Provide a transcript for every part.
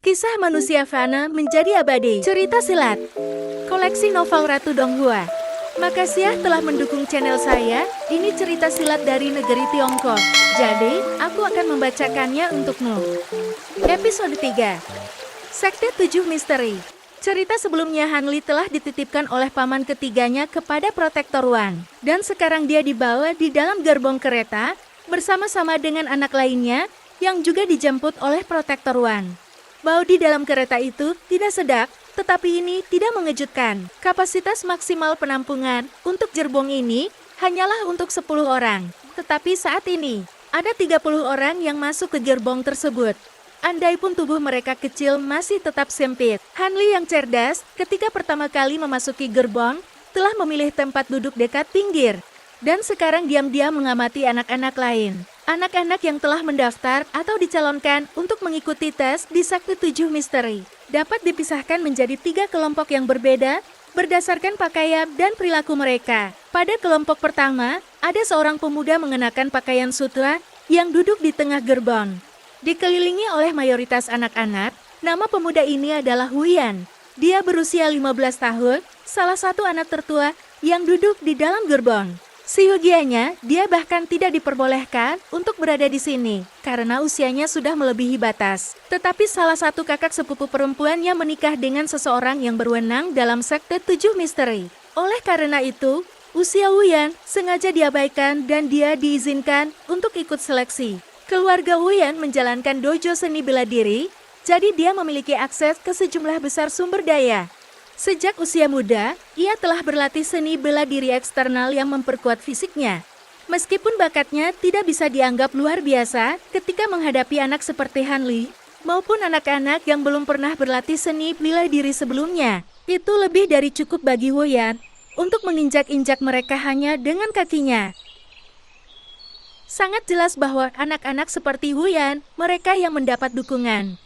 Kisah manusia fana menjadi abadi. Cerita silat. Koleksi novel Ratu Donghua. Makasih telah mendukung channel saya. Ini cerita silat dari negeri Tiongkok. Jadi, aku akan membacakannya untukmu. Episode 3. Sekte 7 Misteri. Cerita sebelumnya Hanli telah dititipkan oleh paman ketiganya kepada Protektor Wan. Dan sekarang dia dibawa di dalam gerbong kereta bersama-sama dengan anak lainnya yang juga dijemput oleh Protektor Wan. Bau di dalam kereta itu tidak sedap, tetapi ini tidak mengejutkan. Kapasitas maksimal penampungan untuk gerbong ini hanyalah untuk 10 orang. Tetapi saat ini, ada 30 orang yang masuk ke gerbong tersebut. Andai pun tubuh mereka kecil masih tetap sempit. Hanli yang cerdas ketika pertama kali memasuki gerbong, telah memilih tempat duduk dekat pinggir. Dan sekarang diam-diam mengamati anak-anak lain. Anak-anak yang telah mendaftar atau dicalonkan untuk mengikuti tes di Sekte 7 Misteri dapat dipisahkan menjadi 3 kelompok yang berbeda berdasarkan pakaian dan perilaku mereka. Pada kelompok pertama, ada seorang pemuda mengenakan pakaian sutra yang duduk di tengah gerbong. Dikelilingi oleh mayoritas anak-anak, nama pemuda ini adalah Huyan. Dia berusia 15 tahun, salah satu anak tertua yang duduk di dalam gerbong. Seyugianya, dia bahkan tidak diperbolehkan untuk berada di sini karena usianya sudah melebihi batas. Tetapi salah satu kakak sepupu perempuannya menikah dengan seseorang yang berwenang dalam Sekte 7 Misteri. Oleh karena itu, usia Huyan sengaja diabaikan dan dia diizinkan untuk ikut seleksi. Keluarga Huyan menjalankan dojo seni bela diri, jadi dia memiliki akses ke sejumlah besar sumber daya. Sejak usia muda, ia telah berlatih seni bela diri eksternal yang memperkuat fisiknya. Meskipun bakatnya tidak bisa dianggap luar biasa ketika menghadapi anak seperti Hanli, maupun anak-anak yang belum pernah berlatih seni bela diri sebelumnya, itu lebih dari cukup bagi Huyan untuk menginjak-injak mereka hanya dengan kakinya. Sangat jelas bahwa anak-anak seperti Huyan, mereka yang mendapat dukungan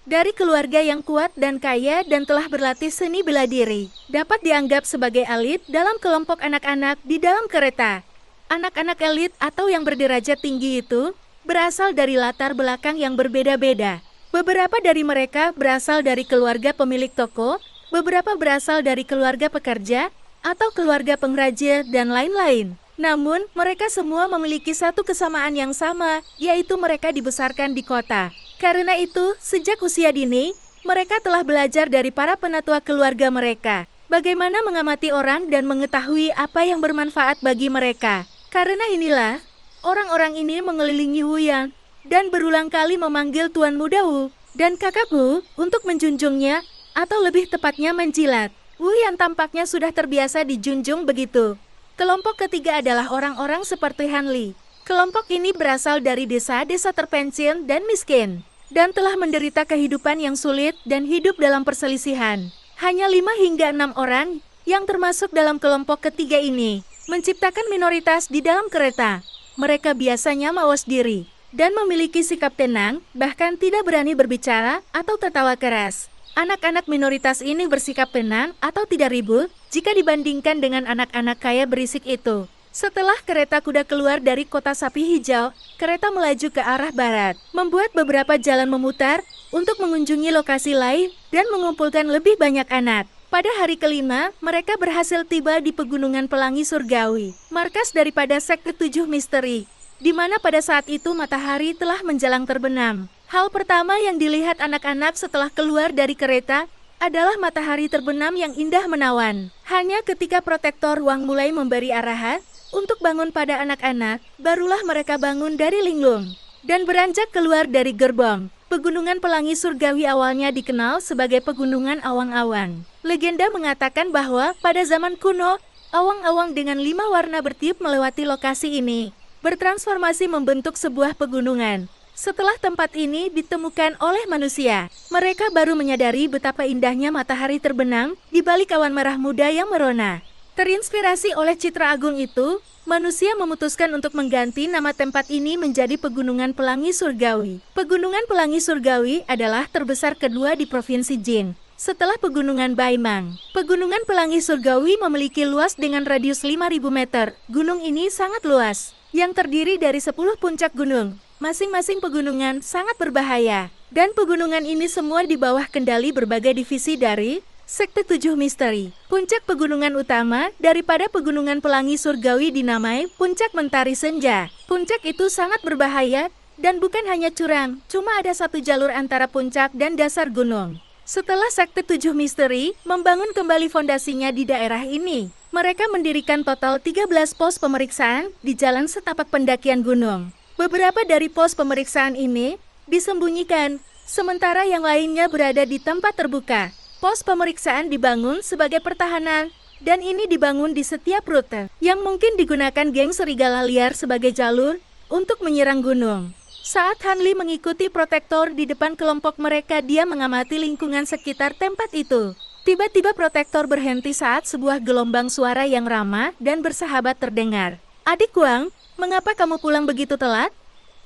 dari keluarga yang kuat dan kaya dan telah berlatih seni bela diri, dapat dianggap sebagai elit dalam kelompok anak-anak di dalam kereta. Anak-anak elit atau yang berderajat tinggi itu berasal dari latar belakang yang berbeda-beda. Beberapa dari mereka berasal dari keluarga pemilik toko, beberapa berasal dari keluarga pekerja, atau keluarga pengrajin, dan lain-lain. Namun, mereka semua memiliki satu kesamaan yang sama, yaitu mereka dibesarkan di kota. Karena itu, sejak usia dini, mereka telah belajar dari para penatua keluarga mereka. Bagaimana mengamati orang dan mengetahui apa yang bermanfaat bagi mereka. Karena inilah, orang-orang ini mengelilingi Huyan dan berulang kali memanggil Tuan Muda Wu dan Kakak Wu untuk menjunjungnya, atau lebih tepatnya menjilat. Huyan tampaknya sudah terbiasa dijunjung begitu. Kelompok ketiga adalah orang-orang seperti Hanli. Kelompok ini berasal dari desa-desa terpencil dan miskin, dan telah menderita kehidupan yang sulit dan hidup dalam perselisihan. Hanya 5 hingga 6 orang yang termasuk dalam kelompok ketiga ini menciptakan minoritas di dalam kereta. Mereka biasanya mawas diri dan memiliki sikap tenang, bahkan tidak berani berbicara atau tertawa keras. Anak-anak minoritas ini bersikap tenang atau tidak ribut jika dibandingkan dengan anak-anak kaya berisik itu. Setelah kereta kuda keluar dari kota sapi hijau, kereta melaju ke arah barat, membuat beberapa jalan memutar untuk mengunjungi lokasi lain dan mengumpulkan lebih banyak anak. Pada hari kelima, mereka berhasil tiba di Pegunungan Pelangi Surgawi, markas daripada Sekte 7 Misteri, di mana pada saat itu matahari telah menjelang terbenam. Hal pertama yang dilihat anak-anak setelah keluar dari kereta adalah matahari terbenam yang indah menawan. Hanya ketika Protektor Wang mulai memberi arahan untuk bangun pada anak-anak, barulah mereka bangun dari linglung dan beranjak keluar dari gerbong. Pegunungan Pelangi Surgawi awalnya dikenal sebagai Pegunungan Awang-Awang. Legenda mengatakan bahwa pada zaman kuno, awang-awang dengan 5 warna bertiup melewati lokasi ini, bertransformasi membentuk sebuah pegunungan. Setelah tempat ini ditemukan oleh manusia, mereka baru menyadari betapa indahnya matahari terbenam di balik awan merah muda yang merona. Terinspirasi oleh citra agung itu, manusia memutuskan untuk mengganti nama tempat ini menjadi Pegunungan Pelangi Surgawi. Pegunungan Pelangi Surgawi adalah terbesar kedua di Provinsi Jin, setelah Pegunungan Baimang. Pegunungan Pelangi Surgawi memiliki luas dengan radius 5.000 meter. Gunung ini sangat luas, yang terdiri dari 10 puncak gunung. Masing-masing pegunungan sangat berbahaya, dan pegunungan ini semua di bawah kendali berbagai divisi dari Sekte 7 Misteri. Puncak pegunungan utama daripada pegunungan pelangi surgawi dinamai Puncak Mentari Senja. Puncak itu sangat berbahaya, dan bukan hanya curam, cuma ada satu jalur antara puncak dan dasar gunung. Setelah Sekte 7 Misteri membangun kembali fondasinya di daerah ini, mereka mendirikan total 13 pos pemeriksaan di jalan setapak pendakian gunung. Beberapa dari pos pemeriksaan ini disembunyikan, sementara yang lainnya berada di tempat terbuka. Pos pemeriksaan dibangun sebagai pertahanan, dan ini dibangun di setiap rute, yang mungkin digunakan geng serigala liar sebagai jalur untuk menyerang gunung. Saat Hanli mengikuti protektor di depan kelompok mereka, dia mengamati lingkungan sekitar tempat itu. Tiba-tiba protektor berhenti saat sebuah gelombang suara yang ramah dan bersahabat terdengar. Adik Wang, mengapa kamu pulang begitu telat?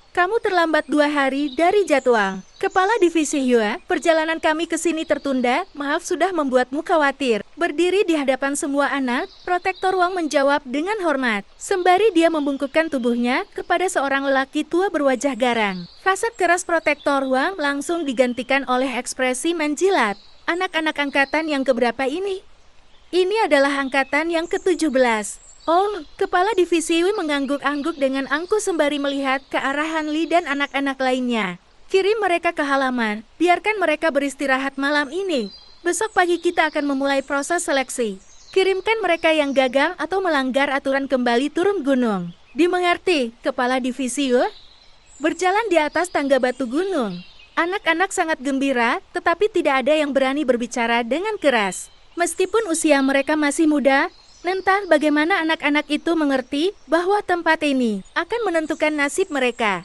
Kamu terlambat 2 hari dari jadwal. Kepala Divisi Hua, perjalanan kami ke sini tertunda, maaf sudah membuatmu khawatir. Berdiri di hadapan semua anak, Protektor Wang menjawab dengan hormat. Sembari dia membungkukkan tubuhnya kepada seorang lelaki tua berwajah garang. Fasad keras Protektor Wang langsung digantikan oleh ekspresi menjilat. Anak-anak angkatan yang keberapa ini? Ini adalah angkatan yang ke-17. Oh, Kepala Divisi Hui mengangguk-angguk dengan angkuh sembari melihat ke arah Hanli dan anak-anak lainnya. Kirim mereka ke halaman, biarkan mereka beristirahat malam ini. Besok pagi kita akan memulai proses seleksi. Kirimkan mereka yang gagal atau melanggar aturan kembali turun gunung. Dimengerti, Kepala Divisi Hui? Berjalan di atas tangga batu gunung. Anak-anak sangat gembira, tetapi tidak ada yang berani berbicara dengan keras. Meskipun usia mereka masih muda, entah bagaimana anak-anak itu mengerti bahwa tempat ini akan menentukan nasib mereka.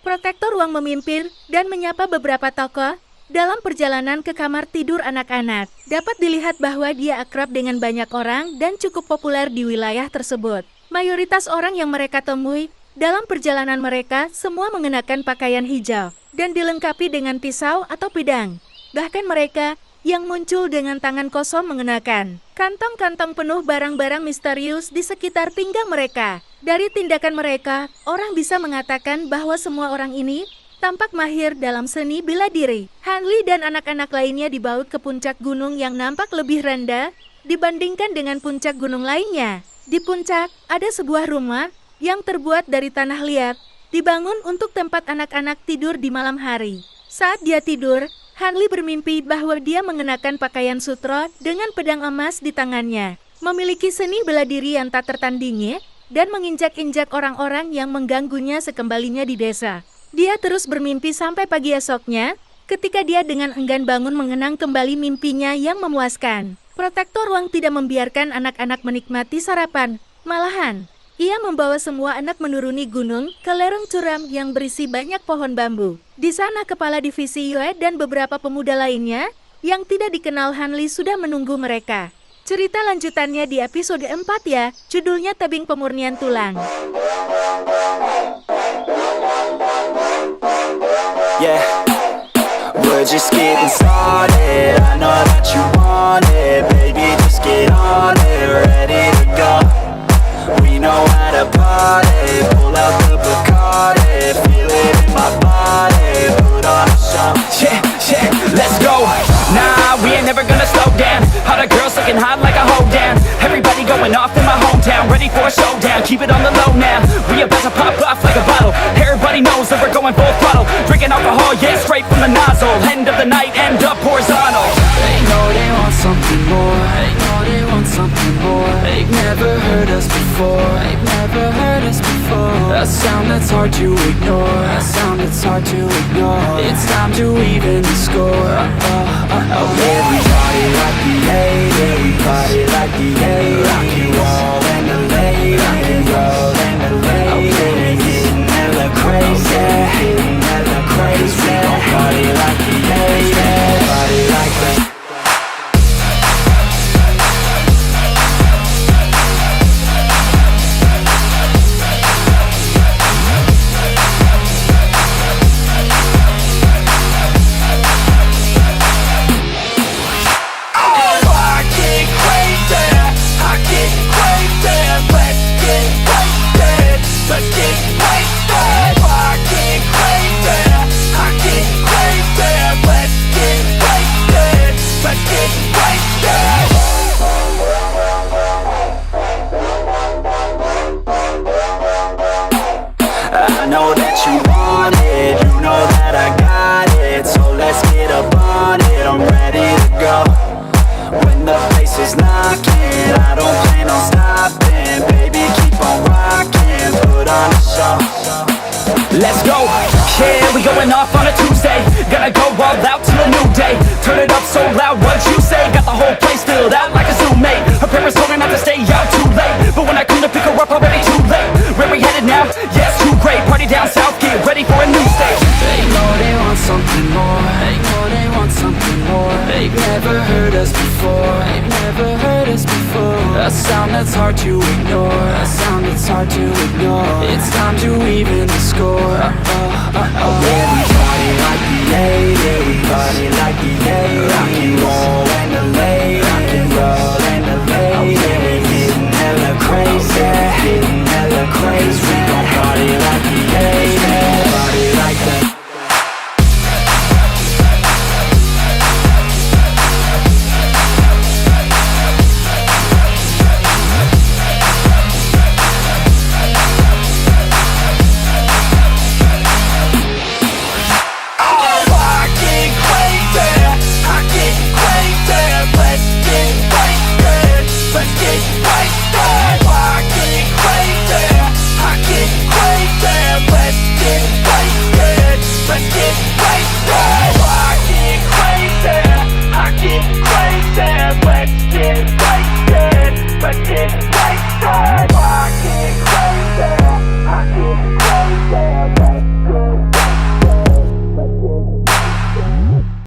Protektor Wang memimpin dan menyapa beberapa tokoh dalam perjalanan ke kamar tidur anak-anak. Dapat dilihat bahwa dia akrab dengan banyak orang dan cukup populer di wilayah tersebut. Mayoritas orang yang mereka temui dalam perjalanan mereka semua mengenakan pakaian hijau dan dilengkapi dengan pisau atau pedang. Bahkan mereka yang muncul dengan tangan kosong mengenakan kantong-kantong penuh barang-barang misterius di sekitar pinggang mereka. Dari tindakan mereka, orang bisa mengatakan bahwa semua orang ini tampak mahir dalam seni bela diri. Hanli dan anak-anak lainnya dibawa ke puncak gunung yang nampak lebih rendah dibandingkan dengan puncak gunung lainnya. Di puncak, ada sebuah rumah yang terbuat dari tanah liat, dibangun untuk tempat anak-anak tidur di malam hari. Saat dia tidur, Hanli bermimpi bahwa dia mengenakan pakaian sutra dengan pedang emas di tangannya, memiliki seni bela diri yang tak tertandingi, dan menginjak-injak orang-orang yang mengganggunya sekembalinya di desa. Dia terus bermimpi sampai pagi esoknya, ketika dia dengan enggan bangun mengenang kembali mimpinya yang memuaskan. Protektor Wang tidak membiarkan anak-anak menikmati sarapan, malahan ia membawa semua anak menuruni gunung ke lereng curam yang berisi banyak pohon bambu. Di sana Kepala Divisi Yue dan beberapa pemuda lainnya yang tidak dikenal Hanli sudah menunggu mereka. Cerita lanjutannya di episode 4 ya, judulnya Tebing Pemurnian Tulang. Yeah, we're just getting started. I know that you want it, baby, just get on it, ready to go. We know how to party, pull out the Bacardi, feel it in my body, put on a show. Yeah, yeah, let's go. Nah, we ain't never gonna slow down. All the girls looking hot like a hoe down. Everybody going off in my hometown, ready for a showdown. Keep it on the low now. We about to pop off like a bottle. Everybody knows that we're going full throttle. Drinking alcohol, yeah, straight from the nozzle. End of the night, end up horizontal. They know they want something more. They know they want something more. They've never heard us before. They've never heard us before. A sound that's hard to ignore. A sound that's hard to ignore. It's time to even the score. Yeah, we party like the 80s. Yeah, we party like the 80s. Rock and roll and the late. Rock and roll and the late. Getting hella crazy. Getting hella crazy. We gon' party like the 80s. Party like the Going off on a Tuesday, gonna go all out till a new day. Turn it up so loud, what you say? Got the whole place filled out like a zoo mate. Her parents told her not to stay out too late, but when I come to pick her up, already too late. Where we headed now? Yes, too great. Party down south, get ready for a new stage. They know they want something more. They know they want something more. They've never heard us before. They've never heard us before. A sound that's hard to ignore. A sound that's hard to ignore. It's time to even the score. Yeah, we party like the 80s. Party like the